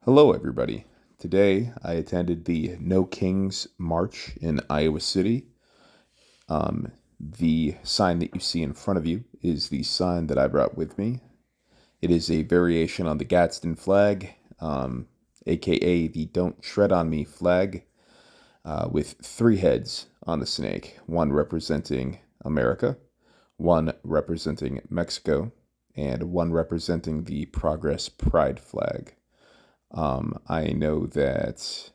Hello, everybody. Today, I attended the No Kings March in Iowa City. The sign that you see in front of you is the sign that I brought with me. It is a variation on the Gadsden flag, aka the Don't Tread on Me flag, with three heads on the snake, one representing America, one representing Mexico, and one representing the Progress Pride flag. I know that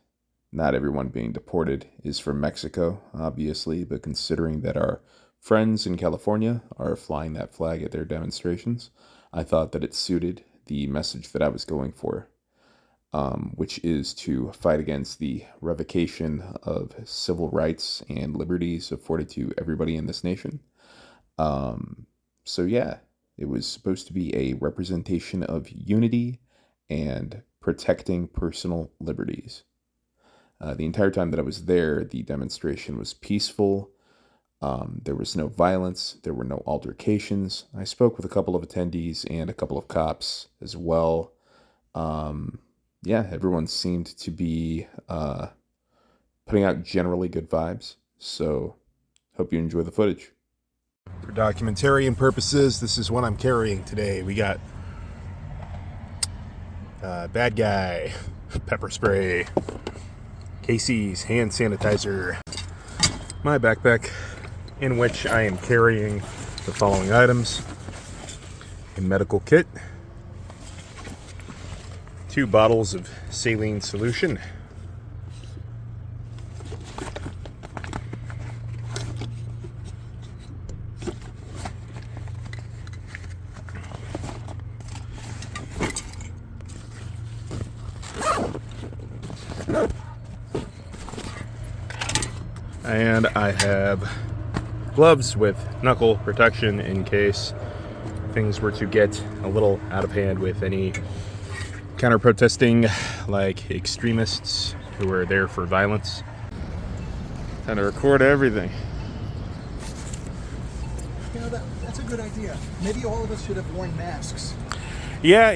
not everyone being deported is from Mexico, obviously, but considering that our friends in California are flying that flag at their demonstrations, I thought that it suited the message that I was going for, which is to fight against the revocation of civil rights and liberties afforded to everybody in this nation. So yeah, it was supposed to be a representation of unity and protecting personal liberties. The entire time that I was there, the demonstration was peaceful. There was no violence. There were no altercations. I spoke with a couple of attendees and a couple of cops as well. Everyone seemed to be putting out generally good vibes. So, hope you enjoy the footage. For documentarian purposes, this is what I'm carrying today. We got bad guy, pepper spray, Casey's hand sanitizer, my backpack, in which I am carrying the following items: a medical kit, 2 bottles of saline solution, and I have gloves with knuckle protection in case things were to get a little out of hand with any counter-protesting, like extremists who are there for violence. Time to record everything. You know, that's a good idea. Maybe all of us should have worn masks. Yeah,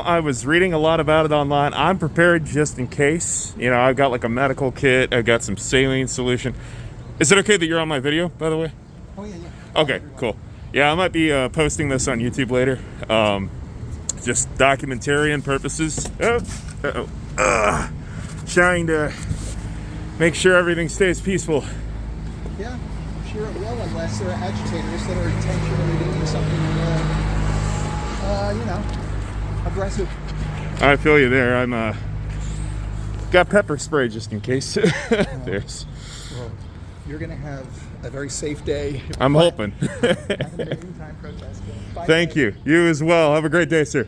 I was reading a lot about it online. I'm prepared just in case. I've got like a medical kit. I've got some saline solution. Is it okay that you're on my video, by the way? Oh, yeah. Okay, cool. Yeah, I might be posting this on YouTube later. Just documentarian purposes. Trying to make sure everything stays peaceful. Yeah, I'm sure it will, unless there are agitators that are intentionally doing something, aggressive. I feel you there. I'm got pepper spray just in case. There's. Well, you're gonna have a very safe day. I'm hoping. Thank you. You as well. Have a great day, sir.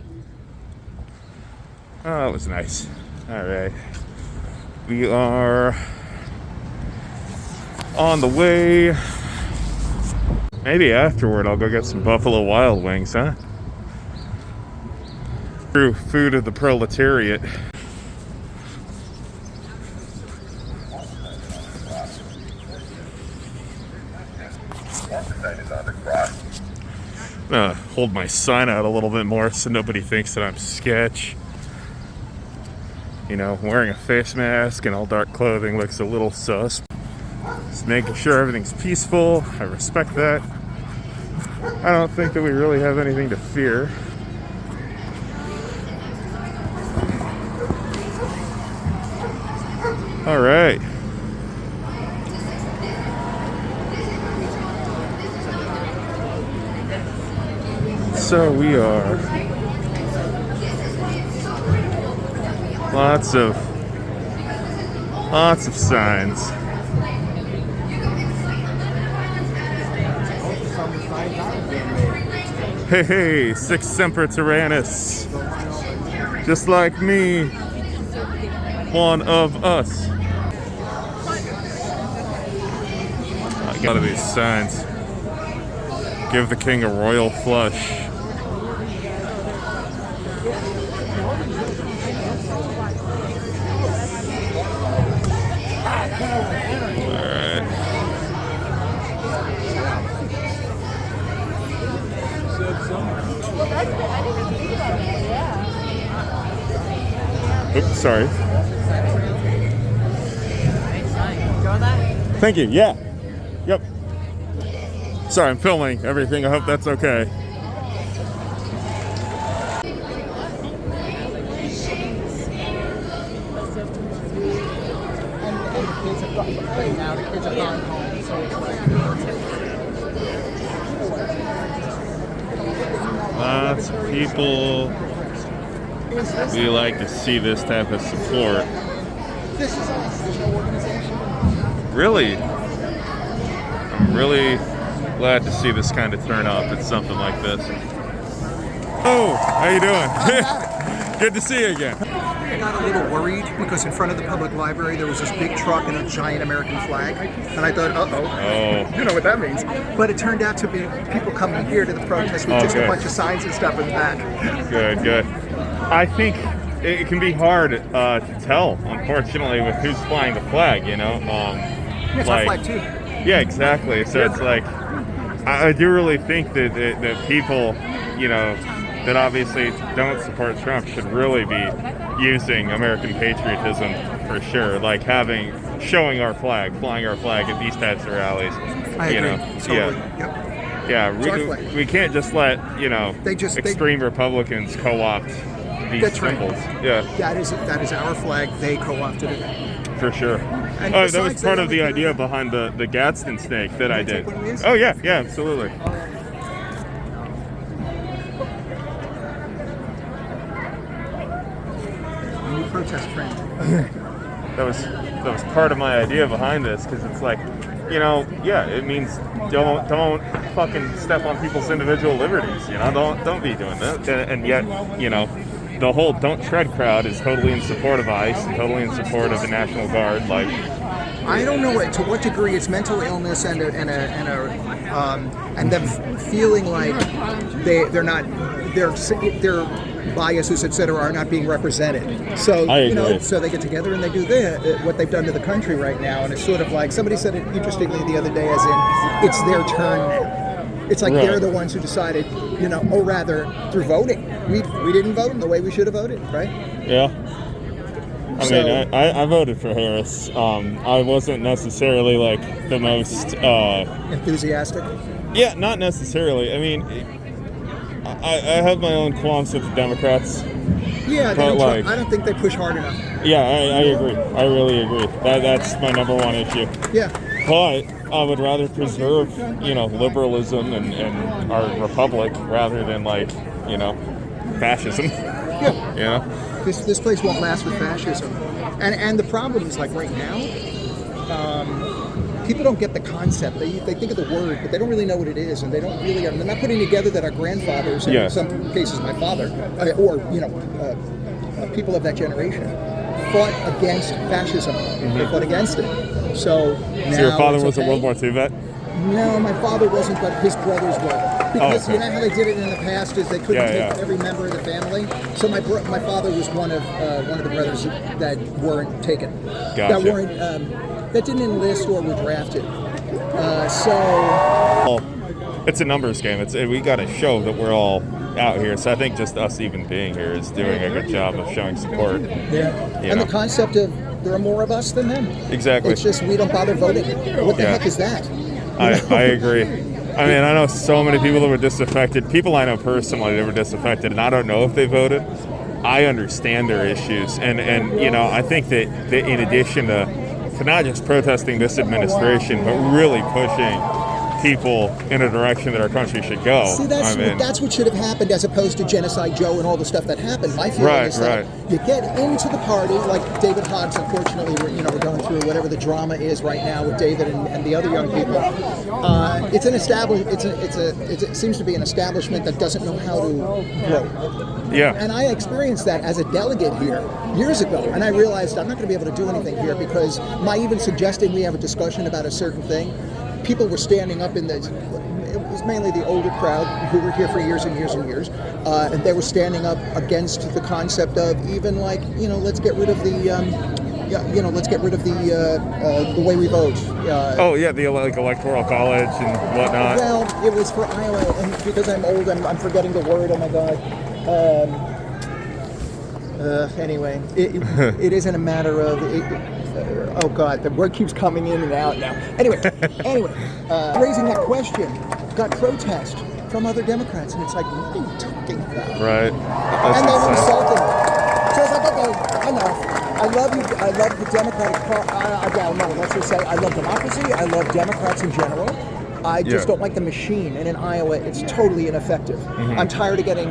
Oh, that was nice. All right. We are on the way. Maybe afterward I'll go get some Buffalo Wild Wings, huh? True food of the proletariat. Hold my sign out a little bit more so nobody thinks that I'm sketch. Wearing a face mask and all dark clothing looks a little sus. Just making sure everything's peaceful. I respect that. I don't think that we really have anything to fear. All right. So we are lots of signs. Hey, Sic Semper Tyrannis. Just like me, one of us. I got these signs. Give the king a royal flush. Oops, sorry. Thank you. Yeah. Yep. Sorry, I'm filming everything. I hope that's okay. And the kids have gotten playing now. The kids have gone home, so it's like. Lots of people. We like to see this type of support. This is us. There's no organization. Really, I'm really glad to see this kind of turn up at something like this. Oh, how you doing? Good to see you again. I got a little worried because in front of the public library there was this big truck and a giant American flag, and I thought, Oh, you know what that means. But it turned out to be people coming here to the protest with just good. a bunch of signs and stuff in the back. good, good. I think it can be hard to tell, unfortunately, with who's flying the flag. You know, It's our flag too. Yeah, exactly. So it's like, I do really think that people, you know, that obviously don't support Trump should really be using American patriotism for sure. Like showing our flag, flying our flag at these types of rallies. I agree. You know, Totally. yeah. It's our flag. We can't just let extreme Republicans co-opt these That's right. symbols. Yeah, That is our flag. They co-opted it. for sure. And Oh, that was besides, part they of the only- idea behind the Gadsden snake that I did. take one of these? Oh yeah, absolutely. New protest friend. That was part of my idea behind this, because it's like, you know, yeah, it means don't fucking step on people's individual liberties. You know, don't be doing that. And yet, you know, the whole "Don't Tread" crowd is totally in support of ICE and totally in support of the National Guard. Like, I don't know to what degree it's mental illness and them feeling like their biases, etc., are not being represented. So I agree. you know, so they get together and they do what they've done to the country right now, and it's sort of like somebody said it interestingly the other day, as in it's their turn now. It's like Right. they're the ones who decided, you know, or rather through voting. We didn't vote in the way we should have voted, right? yeah. I So- mean, I voted for Harris. I wasn't necessarily like the most. Enthusiastic. Yeah, not necessarily. I mean, I have my own qualms with the Democrats. Yeah, But, like- I don't think they push hard enough. Yeah, I agree. I really agree. That's my number one issue. Yeah. But I would rather preserve, you know, liberalism and our republic rather than, like, you know, fascism. Yeah. You know? This place won't last with fascism, and the problem is, like, right now, people don't get the concept. They think of the word, but they don't really know what it is, and they're not putting together that our grandfathers, and Yeah. in some cases my father, or you know, people of that generation, fought against fascism. They fought against it. So now So your father it's was a okay. World War II vet? No, my father wasn't, but his brothers were. Because okay. you know how they did it in the past is they couldn't Yeah, take every member of the family. So my father was one of the brothers that weren't taken, that Gotcha. weren't that didn't enlist or were drafted. So Well, it's a numbers game. We got to show that we're all out here. So I think just us even being here is doing a good job of showing support. yeah, You and know. the concept of there are more of us than them. Exactly. It's just we don't bother voting. What the Yeah. heck is that? I agree. I mean, I know so many people that were disaffected. People I know personally that were disaffected, and I don't know if they voted. I understand their issues, and you know, I think that in addition to not just protesting this administration, but really pushing people in a direction that our country should go. See, that's what should have happened, as opposed to Genocide Joe and all the stuff that happened. My feeling Right, is that right. you get into the party, like David Hobbs. Unfortunately, we're going through whatever the drama is right now with David and the other young people. It's an it seems to be an establishment that doesn't know how to grow. Yeah. And I experienced that as a delegate here years ago, and I realized I'm not going to be able to do anything here because my even suggesting we have a discussion about a certain thing, people were standing up it was mainly the older crowd who were here for years and years and years, and they were standing up against the concept of even like, you know, let's get rid of the the way we vote. Oh yeah, the electoral college and whatnot. Well, it was for Iowa, and because I'm old, I'm forgetting the word. Oh my God. Anyway, it isn't a matter of. Oh God, the word keeps coming in and out now. Anyway, raising that question got protest from other Democrats, and it's like, what are you talking about? Right. And they were insulting. So it's like, okay, enough. I love you. I love the Democratic Party. Well, no, let's just say I love democracy. I love Democrats in general. I just don't like the machine, and in Iowa, it's totally ineffective. I'm tired of getting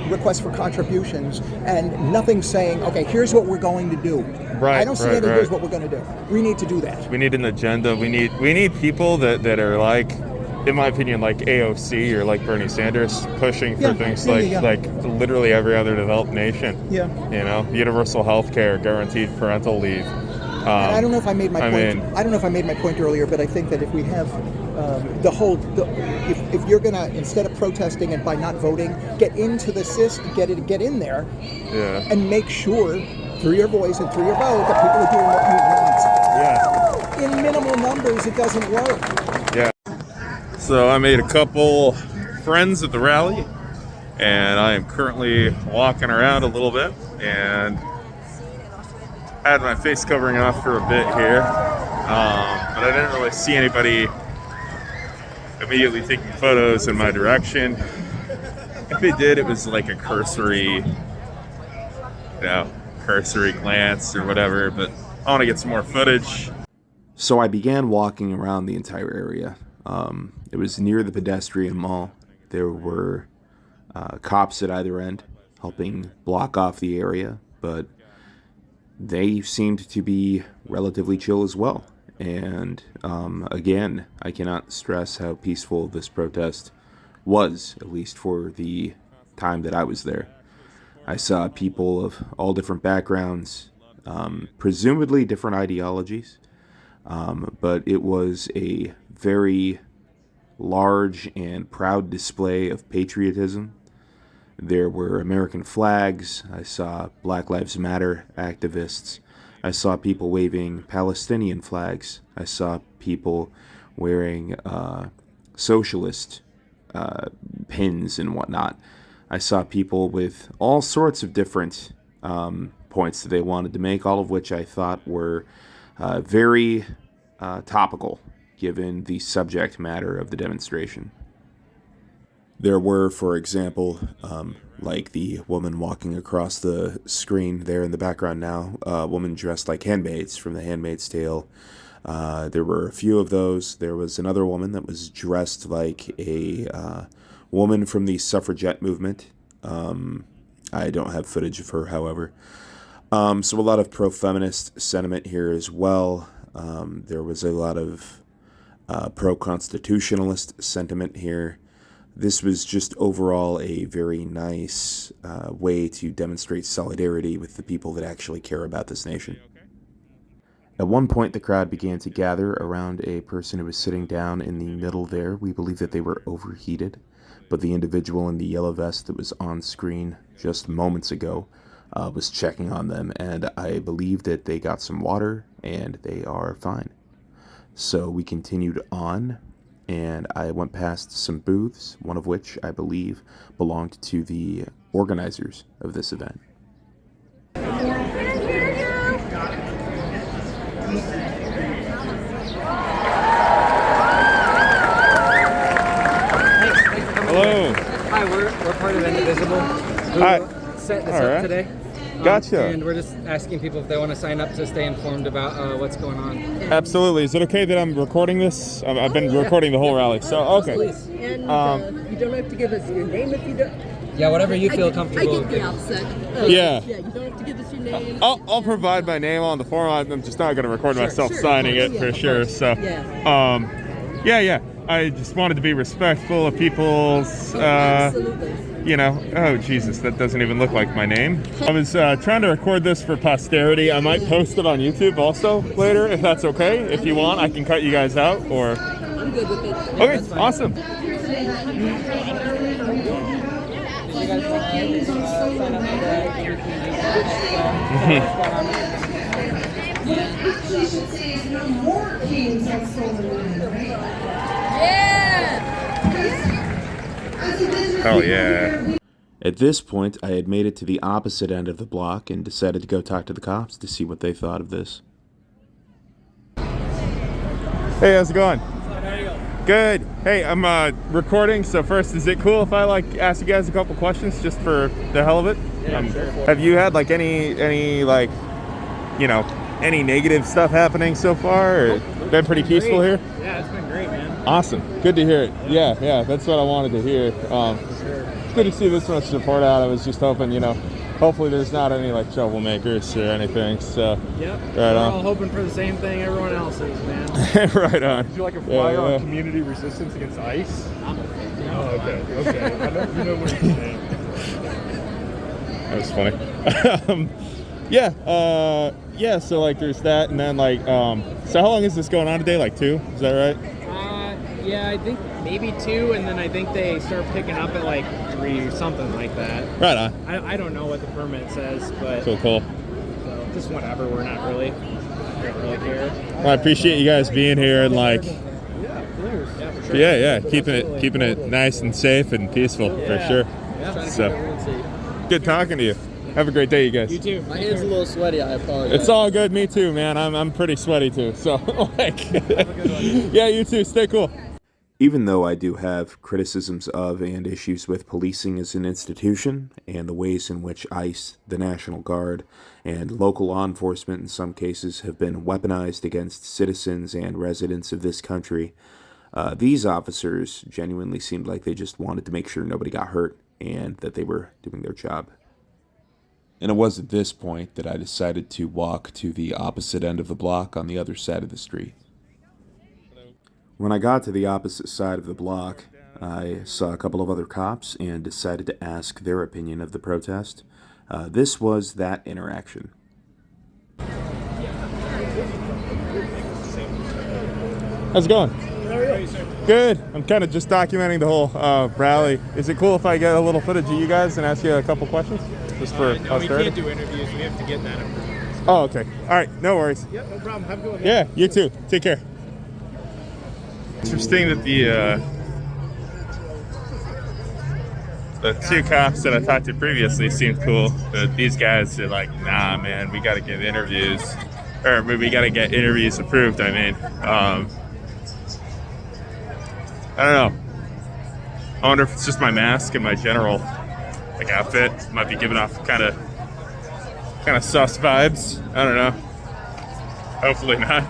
requests for contributions, and nothing saying, okay, here's what we're going to do. Right. I don't see any. Here's what we're going to do. We need to do that. We need an agenda. We need people that are like, in my opinion, like AOC or like Bernie Sanders, pushing for things like literally every other developed nation. Yeah. You know, universal health care, guaranteed parental leave. And I don't know if I made my point. I don't know if I made my point earlier, but I think that if we have if you're gonna, instead of protesting and by not voting, get into the system, get in there, and make sure through your voice and through your vote that people are doing what you want. Yeah. In minimal numbers, it doesn't work. Yeah. So I made a couple friends at the rally, and I am currently walking around a little bit, and had my face covering off for a bit here, but I didn't really see anybody immediately taking photos in my direction. If they did, it was like a cursory glance or whatever, but I want to get some more footage. So I began walking around the entire area. It was near the pedestrian mall. There were cops at either end helping block off the area, but they seemed to be relatively chill as well. And again, I cannot stress how peaceful this protest was, at least for the time that I was there. I saw people of all different backgrounds, presumably different ideologies, but it was a very large and proud display of patriotism. There were American flags. I saw Black Lives Matter activists. I saw people waving Palestinian flags. I saw people wearing socialist pins and whatnot. I saw people with all sorts of different points that they wanted to make, all of which I thought were very topical given the subject matter of the demonstration. There were, for example, like the woman walking across the screen there in the background now, a woman dressed like handmaids from The Handmaid's Tale. There were a few of those. There was another woman that was dressed like a woman from the suffragette movement. I don't have footage of her, however. So a lot of pro-feminist sentiment here as well. There was a lot of pro-constitutionalist sentiment here. This was just overall a very nice way to demonstrate solidarity with the people that actually care about this nation. At one point, the crowd began to gather around a person who was sitting down in the middle there. We believe that they were overheated, but the individual in the yellow vest that was on screen just moments ago was checking on them, and I believe that they got some water and they are fine. So we continued on, and I went past some booths, one of which I believe belonged to the organizers of this event. Hello. Hi, we're part of Indivisible, who Hi. set this All up right. today. Gotcha. And we're just asking people if they want to sign up to stay informed about what's going on. Absolutely. Is it okay that I'm recording this? I've been recording the whole rally, so okay. Please. And you don't have to give us your name if you don't. Yeah, whatever you feel I comfortable. get the outset. Yeah. Yeah, you don't have to give us your name. I'll provide my name on the form. I'm just not going to record myself sure, signing of it course, for yeah, sure. of course. So, Yeah. I just wanted to be respectful of people's, Absolutely. oh Jesus, that doesn't even look like my name. I was trying to record this for posterity. I might post it on YouTube also later, if that's okay. If you want, I can cut you guys out, or... I'm good with it. Okay, awesome. Hell yeah. At this point, I had made it to the opposite end of the block and decided to go talk to the cops to see what they thought of this. Hey, how's it going? Good. Hey, I'm recording, so first, is it cool if I ask you guys a couple questions just for the hell of it? Yeah, sure. Have you had any any negative stuff happening so far, or been pretty peaceful here? Yeah, it's been great, man. Awesome. Good to hear it. Yeah, that's what I wanted to hear. It's good to see this much support out. I was just hoping, hopefully there's not any troublemakers or anything. So Yep. Right We're on. all hoping for the same thing everyone else is, man. right on. Would you like a flyer Yeah. on community resistance against ICE? I'm okay. Oh, okay. I know, you know what you're saying. That was funny. Yeah. So there's that, and then so how long is this going on today? 2? Is that right? Yeah, I think maybe 2, and then I think they start picking up at 3 or something like that. Right on. I don't know what the permit says, but Cool. so just whatever. We're not really, don't really care. Well, I appreciate you guys being here and Yeah, for sure. yeah, keeping it nice and safe and peaceful for sure. Yeah. Trying to So- keep everyone safe. Good talking to you. Have a great day, you guys. You too. My hand's a little sweaty. I apologize. It's all good. Me too, man. I'm pretty sweaty too. So yeah, you too. Stay cool. Even though I do have criticisms of and issues with policing as an institution and the ways in which ICE, the National Guard, and local law enforcement in some cases have been weaponized against citizens and residents of this country, these officers genuinely seemed like they just wanted to make sure nobody got hurt and that they were doing their job. And it was at this point that I decided to walk to the opposite end of the block on the other side of the street. When I got to the opposite side of the block, I saw a couple of other cops and decided to ask their opinion of the protest. This was that interaction. How's it going? Good. I'm kind of just documenting the whole rally. Is it cool if I get a little footage of you guys and ask you a couple questions? Just for No, we posterity? can't do interviews. We have to get that approved. Oh, okay. All right. No worries. Yep, no problem. Have a good one. Yeah, you too. Take care. Interesting that the 2 cops that I talked to previously seemed cool, but these guys are like, nah, man, we got to get interviews, or we got to get interviews approved. I mean, I don't know. I wonder if it's just my mask and my general outfit might be giving off kind of sus vibes. I don't know. Hopefully not.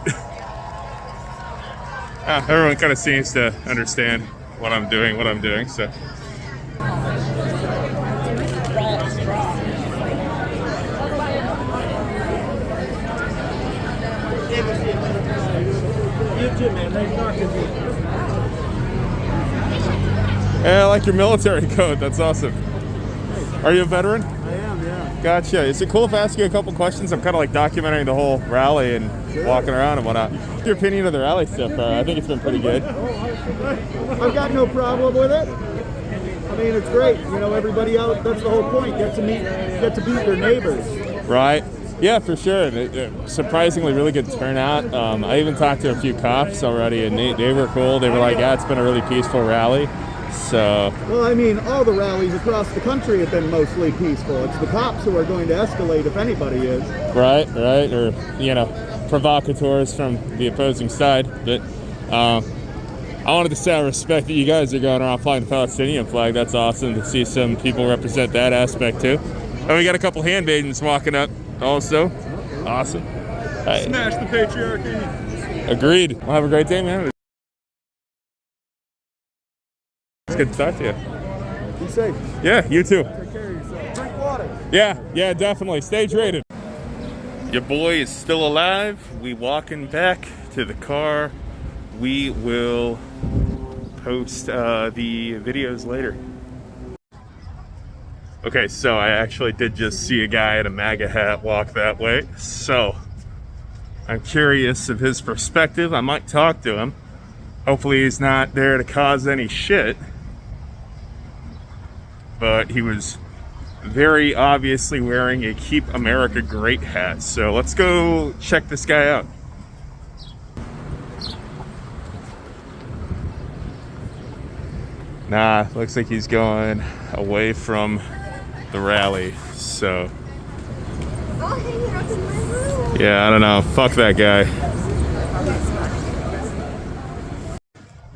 Everyone kind of seems to understand what I'm doing, so. Yeah, I like your military coat. That's awesome. Are you a veteran? I am, yeah. Gotcha. Is it cool if I ask you a couple questions? I'm kind of documenting the whole rally and walking around and whatnot. What's your opinion of the rally so far? I think it's been pretty good. I've got no problem with it. I mean, it's great. Everybody out, that's the whole point. Get to beat their neighbors. Right. Yeah, for sure. Surprisingly, really good turnout. I even talked to a few cops already, and they were cool. They were like, yeah, it's been a really peaceful rally. So, Well, I mean, all the rallies across the country have been mostly peaceful. It's the cops who are going to escalate if anybody is. right. Or, provocateurs from the opposing side. But I wanted to say I respect that you guys are going around flying the Palestinian flag. That's awesome to see some people represent that aspect too. And we got a couple handmaidens walking up also. Awesome. Smash the patriarchy. Agreed. Well, have a great day, man. It's good to talk to you. Be safe. Yeah, you too. Take care of yourself. Drink water. Yeah, definitely. Stage rated. Your boy is still alive. We walking back to the car. We will post the videos later. Okay, so I actually did just see a guy in a MAGA hat walk that way. So I'm curious of his perspective. I might talk to him. Hopefully he's not there to cause any shit. But he was very obviously wearing a Keep America Great hat. So let's go check this guy out. Nah, looks like he's going away from the rally. So yeah, I don't know. Fuck that guy.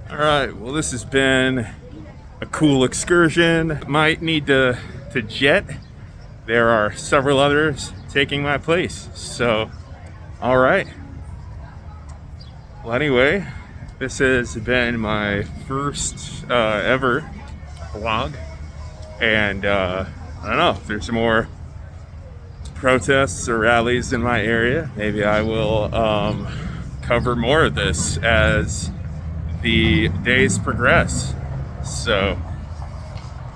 All right. Well, this has been a cool excursion. Might need to jet. There are several others taking my place. So, all right. Well, anyway, this has been my first ever vlog, and I don't know if there's more protests or rallies in my area. Maybe I will cover more of this as the days progress. So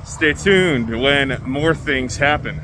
stay tuned when more things happen.